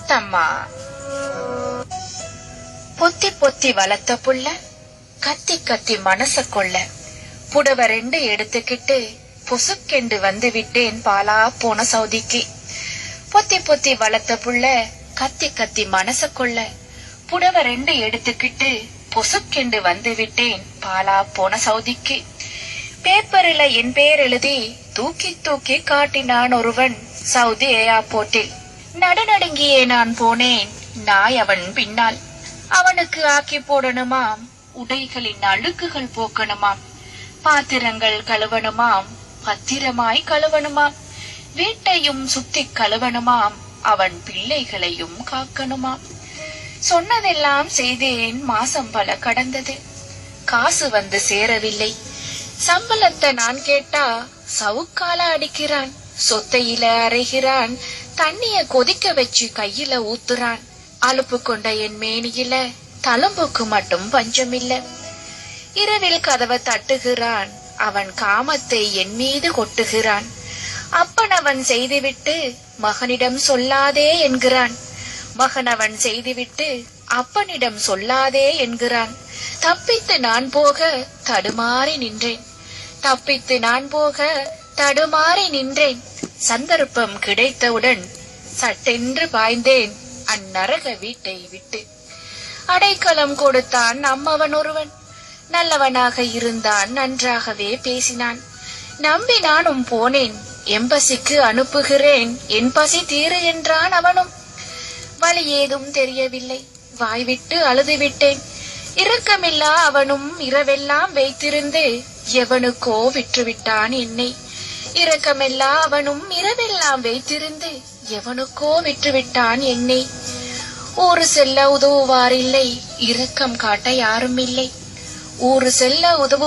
முத்தம்மா. பொத்தி பொத்தி வளர்த்த புள்ள கத்தி கத்தி மனச கொள்ள புடவ 2 எடுத்துக்கிட்டு பொசுக்கெண்டு வந்து விட்டேன் பாலா போன சவுதிக்கு. பொத்தி பொத்தி வளர்த்த புள்ள கத்தி கத்தி மனச கொள்ள புடவ 2 எடுத்துக்கிட்டு பொசுக்கெண்டு வந்து விட்டேன் பாலா போன சவுதிக்கு. பேப்பரில என் பெயர் எழுதி தூக்கி தூக்கி காட்டினான் ஒருவன் சவுதி ஏர்போர்ட்டில். நடுநடுங்கியே நான் போனேன் நாய் அவன் பின்னால். அவனுக்கு ஆக்கி போடணுமாம், உடைகளின் அழுக்குகள் போக்கணுமாம், பாத்திரங்கள் கழுவணுமாம், பத்திரமாய் கழுவணுமாம், வீட்டையும் சுத்தி கழுவணுமாம், அவன் பிள்ளைகளையும் காக்கணுமாம். சொன்னதெல்லாம் செய்தேன். மாசம் பல கடந்தது, காசு வந்து சேரவில்லை. சம்பளத்தை நான் கேட்டா சவுக்கால அடிக்கிறான், சொத்தையில அரைகிறான், தண்ணிய கொதிக்க வச்சு கையில ஊத்துறான். அலுப்பு கொண்ட என் மேனியில தழும்புக்கு மட்டும் பஞ்சமில்ல. இரவில் கதவை தட்டுகிறான், அவன் காமத்தை என் மீது கொட்டுகிறான். அப்பன் அவன் செய்துவிட்டு மகனிடம் சொல்லாதே என்கிறான். மகன் அவன் செய்துவிட்டு அப்பனிடம் சொல்லாதே என்கிறான். தப்பித்து நான் போக தடுமாறி நின்றேன், தப்பித்து நான் போக தடுமாறி நின்றேன். சந்தர்ப்பம் கிடைத்தவுடன் சட்டென்று பாய்ந்தேன் அந்நரக வீட்டை விட்டு. அடைக்கலம் கொடுத்தான் நம்மவன் ஒருவன், நல்லவனாக இருந்தான், நன்றாகவே பேசினான். நம்பி நானும் போனேன், எம்பசிக்கு அனுப்புகிறேன், என் பசி தீரு என்றான் அவனும். வழி ஏதும் தெரியவில்லை, வாய்விட்டு அழுதுவிட்டேன். இரக்கமில்லா அவனும் இரவெல்லாம் வைத்திருந்து எவனுக்கோ விற்றுவிட்டான் என்னை. இரக்கமில்லா அவனும் இரவெல்லாம் வைத்திருந்து எவனுக்கோ விற்றுவிட்டான் என்னை. ஊரு செல்ல உதவுவாரில்லை, இரக்கம் காட்ட யாரும் இல்லை. ஊரு செல்ல உதவு